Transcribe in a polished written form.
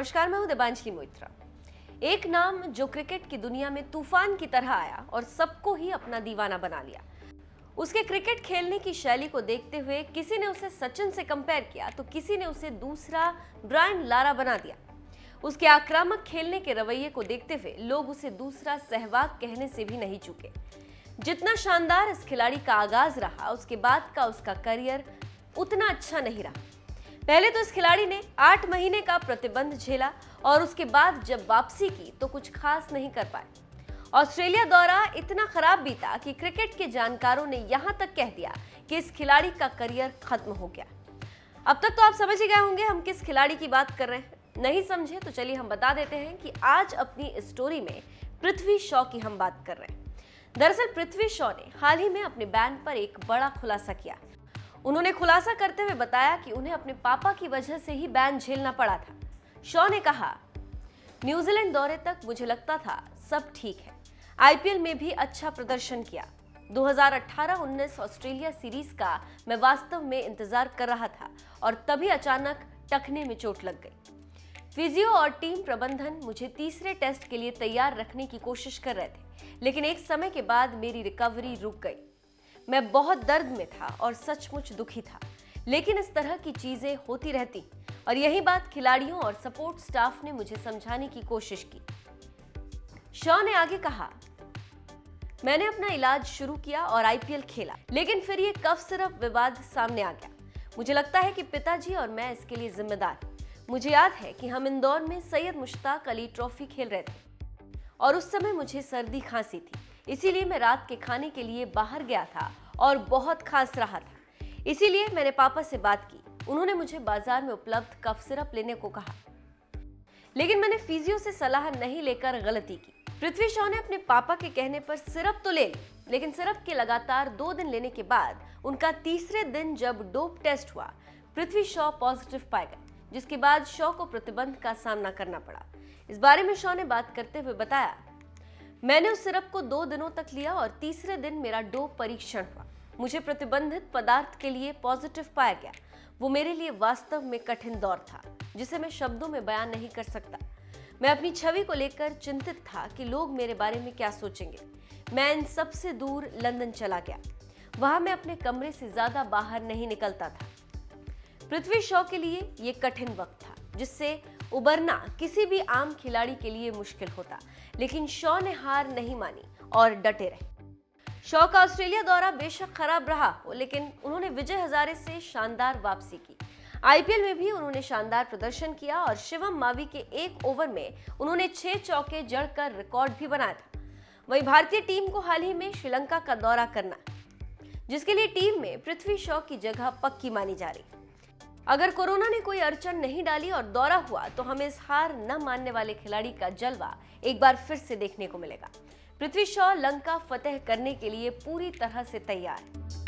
नमस्कार, मैं हूं देबांजलि मोइत्रा। एक नाम जो क्रिकेट की दुनिया में तूफान की तरह आया और सबको ही अपना दीवाना बना लिया। उसके क्रिकेट खेलने की शैली को देखते हुए किसी ने उसे सचिन से कंपेयर किया तो किसी ने उसे दूसरा ब्रायन लारा बना दिया। उसके आक्रामक खेलने के रवैये को देखते हुए लोग उसे दूसरा सहवाग कहने से भी नहीं चूके। जितना शानदार इस खिलाड़ी का आगाज रहा, उसके बाद का उसका करियर उतना अच्छा नहीं रहा। पहले तो इस खिलाड़ी ने 8 महीने का प्रतिबंध झेला और उसके बाद जब वापसी की तो कुछ खास नहीं कर पाए। ऑस्ट्रेलिया दौरा इतना खराब बीता कि क्रिकेट के जानकारों ने यहां तक कह दिया कि इस खिलाड़ी का करियर खत्म हो गया। अब तक तो आप समझ ही गए होंगे हम किस खिलाड़ी की बात कर रहे हैं। नहीं समझे तो चलिए हम बता देते हैं कि आज अपनी इस स्टोरी में पृथ्वी शॉ की हम बात कर रहे हैं। दरअसल पृथ्वी शॉ ने हाल ही में अपने बैन पर एक बड़ा खुलासा किया। उन्होंने खुलासा करते हुए बताया कि उन्हें अपने पापा की वजह से ही बैन झेलना पड़ा था। शॉ ने कहा, न्यूजीलैंड दौरे तक मुझे लगता था सब ठीक है, आईपीएल में भी अच्छा प्रदर्शन किया। 2018-19 ऑस्ट्रेलिया सीरीज का मैं वास्तव में इंतजार कर रहा था और तभी अचानक टखने में चोट लग गई। फिजियो और टीम प्रबंधन मुझे तीसरे टेस्ट के लिए तैयार रखने की कोशिश कर रहे थे, लेकिन एक समय के बाद मेरी रिकवरी रुक गई। मैं बहुत दर्द में था और सचमुच दुखी था, लेकिन इस तरह की चीजें होती रहती और यही बात खिलाड़ियों और सपोर्ट स्टाफ ने मुझे समझाने की कोशिश की। शॉ ने आगे कहा, मैंने अपना इलाज शुरू किया और आईपीएल खेला, लेकिन फिर ये कफ सिरप विवाद सामने आ गया। मुझे लगता है कि पिताजी और मैं इसके लिए जिम्मेदार। मुझे याद है कि हम इंदौर में सैयद मुश्ताक अली ट्रॉफी खेल रहे थे और उस समय मुझे सर्दी खांसी थी, इसीलिए मैं रात के खाने के लिए बाहर गया था और बहुत खांस रहा था। इसीलिए मैंने पापा से बात की। उन्होंने मुझे बाजार में उपलब्ध कफ सिरप लेने को कहा, लेकिन मैंने फिजियो से सलाह नहीं लेकर गलती की। पृथ्वी शॉ ने अपने पापा के कहने पर सिरप तो ले ली, लेकिन सिरप के लगातार 2 दिन लेने के बाद उनका तीसरे दिन जब डोप टेस्ट हुआ, पृथ्वी शॉ पॉजिटिव पाए गए, जिसके बाद शॉ को प्रतिबंध का सामना करना पड़ा। इस बारे में शॉ ने बात करते हुए बताया, मैंने उस सिरप को 2 दिनों तक लिया और तीसरे दिन मेरा डोप परीक्षण हुआ। मुझे प्रतिबंधित पदार्थ के लिए पॉजिटिव पाया गया। वो मेरे लिए वास्तव में कठिन दौर था, जिसे मैं शब्दों में बयान नहीं कर सकता। मैं अपनी छवि को लेकर चिंतित था कि लोग मेरे बारे में क्या सोचेंगे। मैं इन सबसे दूर लंदन चला गया। वहां मैं अपने कमरे से ज्यादा बाहर नहीं निकलता था। पृथ्वी शॉ के लिए ये कठिन वक्त था, जिससे उबरना किसी भी आम खिलाड़ी के लिए मुश्किल होता, लेकिन शॉ ने हार नहीं मानी और डटे रहे। शॉ का ऑस्ट्रेलिया दौरा बेशक खराब रहा हो, लेकिन उन्होंने विजय हजारे से शानदार वापसी की। आईपीएल में भी उन्होंने शानदार प्रदर्शन किया और शिवम मावी के 1 ओवर में उन्होंने 6 चौके जड़कर रिकॉर्ड भी बनाया था। वहीं भारतीय टीम को हाल ही में श्रीलंका का दौरा करना, जिसके लिए टीम में पृथ्वी शॉ की जगह पक्की मानी जा रही। अगर कोरोना ने कोई अड़चन नहीं डाली और दौरा हुआ तो हमें इस हार न मानने वाले खिलाड़ी का जलवा एक बार फिर से देखने को मिलेगा। पृथ्वी शॉ लंका फतेह करने के लिए पूरी तरह से तैयार है।